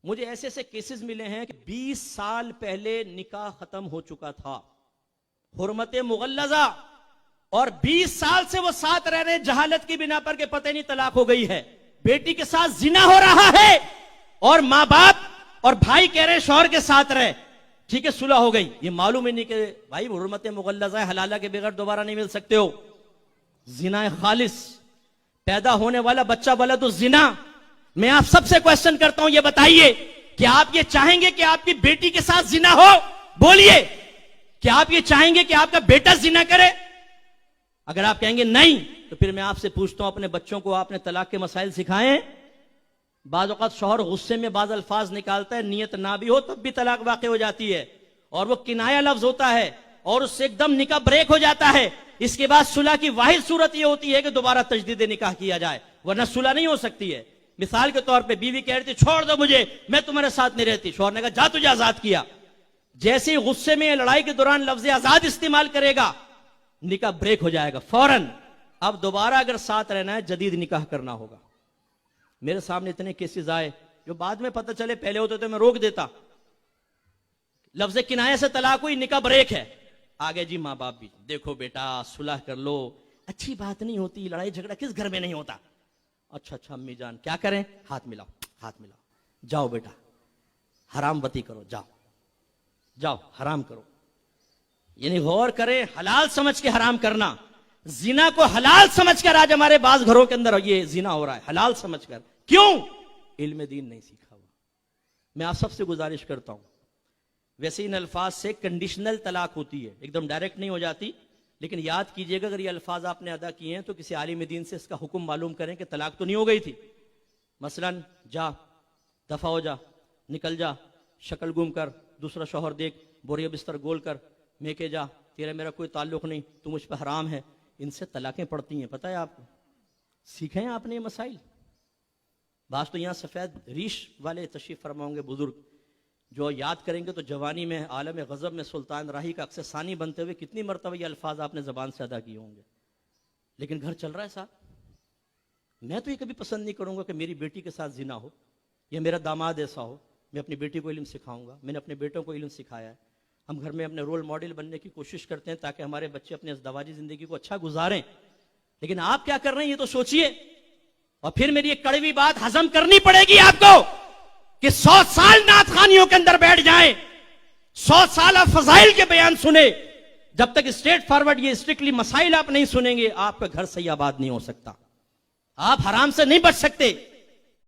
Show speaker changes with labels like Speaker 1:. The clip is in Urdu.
Speaker 1: مجھے ایسے ایسے کیسز ملے ہیں کہ 20 سال پہلے نکاح ختم ہو چکا تھا، حرمت مغلظہ، اور 20 سال سے وہ ساتھ رہ رہے جہالت کی بنا پر کہ پتہ نہیں طلاق ہو گئی ہے، بیٹی کے ساتھ زنا ہو رہا ہے، اور ماں باپ اور بھائی کہہ رہے شوہر کے ساتھ رہے، ٹھیک ہے صلح ہو گئی، یہ معلوم ہی نہیں کہ بھائی حرمت مغلظہ ہے، حلالہ کے بغیر دوبارہ نہیں مل سکتے ہو، زنا خالص، پیدا ہونے والا بچہ ولد الزنا۔ میں آپ سب سے کوشچن کرتا ہوں، یہ بتائیے کہ آپ یہ چاہیں گے کہ آپ کی بیٹی کے ساتھ زنا ہو؟ بولیے، کیا آپ یہ چاہیں گے کہ آپ کا بیٹا زنا کرے؟ اگر آپ کہیں گے نہیں، تو پھر میں آپ سے پوچھتا ہوں، اپنے بچوں کو آپ نے طلاق کے مسائل سکھائیں؟ بعض اوقات شوہر غصے میں بعض الفاظ نکالتا ہے، نیت نہ بھی ہو تب بھی طلاق واقع ہو جاتی ہے، اور وہ کنایا لفظ ہوتا ہے، اور اس سے ایک دم نکاح بریک ہو جاتا ہے۔ اس کے بعد صلح کی واحد صورت یہ ہوتی ہے کہ دوبارہ تجدید نکاح کیا جائے، ورنہ صلح نہیں ہو سکتی ہے۔ مثال کے طور پہ بیوی کہہ رہی تھی چھوڑ دو مجھے، میں تمہارے ساتھ نہیں رہتی، شوہر نے کہا جا تجھے آزاد کیا۔ جیسے ہی غصے میں لڑائی کے دوران لفظ آزاد استعمال کرے گا، نکاح بریک ہو جائے گا فوراً۔ اب دوبارہ اگر ساتھ رہنا ہے، جدید نکاح کرنا ہوگا۔ میرے سامنے اتنے کیسز آئے جو بعد میں پتہ چلے، پہلے ہوتے تو میں روک دیتا، لفظ کنایہ سے طلاق ہوئی، نکاح بریک ہے، آگے جی ماں باپ بھی دیکھو بیٹا صلح کر لو، اچھی بات نہیں ہوتی، لڑائی جھگڑا کس گھر میں نہیں ہوتا؟ اچھا امی جان کیا کریں؟ ہاتھ ملاؤ، ہاتھ ملاؤ، جاؤ بیٹا حرام بتی کرو، جاؤ جاؤ حرام کرو۔ یعنی غور کریں، حلال سمجھ کے حرام کرنا، زنا کو حلال سمجھ کر آج ہمارے بعض گھروں کے اندر یہ زنا ہو رہا ہے، حلال سمجھ کر۔ کیوں؟ علم دین نہیں سیکھا ہوا۔ میں آپ سب سے گزارش کرتا ہوں، ویسے ان الفاظ سے کنڈیشنل طلاق ہوتی ہے، ایک دم ڈائریکٹ نہیں ہو جاتی، لیکن یاد کیجئے گا اگر یہ الفاظ آپ نے ادا کیے ہیں تو کسی عالم دین سے اس کا حکم معلوم کریں کہ طلاق تو نہیں ہو گئی تھی۔ مثلا جا، دفع ہو جا، نکل جا، شکل گم کر، دوسرا شوہر دیکھ، بوریا بستر گول کر، میں کہ جا، تیرا میرا کوئی تعلق نہیں، تو مجھ پہ حرام ہے، ان سے طلاقیں پڑتی ہیں، پتہ ہے آپ کو؟ سیکھیں ہیں آپ نے یہ مسائل؟ بعض تو یہاں سفید ریش والے تشریف فرما ہوں گے بزرگ، جو یاد کریں گے تو جوانی میں عالم غضب میں سلطان راہی کا عکس ثانی بنتے ہوئے کتنی مرتبہ یہ الفاظ آپ نے زبان سے ادا کیے ہوں گے، لیکن گھر چل رہا ہے صاحب۔ میں تو یہ کبھی پسند نہیں کروں گا کہ میری بیٹی کے ساتھ زنا ہو یا میرا داماد ایسا ہو۔ میں اپنی بیٹی کو علم سکھاؤں گا، میں نے اپنے بیٹوں کو علم سکھایا ہے۔ ہم گھر میں اپنے رول ماڈل بننے کی کوشش کرتے ہیں تاکہ ہمارے بچے اپنے ازدواجی زندگی کو اچھا گزاریں، لیکن آپ کیا کر رہے ہیں یہ تو سوچئے۔ اور پھر میری ایک کڑوی بات ہضم کرنی پڑے گی آپ کو کہ 100 سال نعت خوانیوں کے اندر بیٹھ جائیں، 100 سال آپ فضائل کے بیان سنیں، جب تک اسٹریٹ فارورڈ یہ اسٹرکٹلی مسائل آپ نہیں سنیں گے، آپ کا گھر صحیح آباد نہیں ہو سکتا، آپ حرام سے نہیں بچ سکتے۔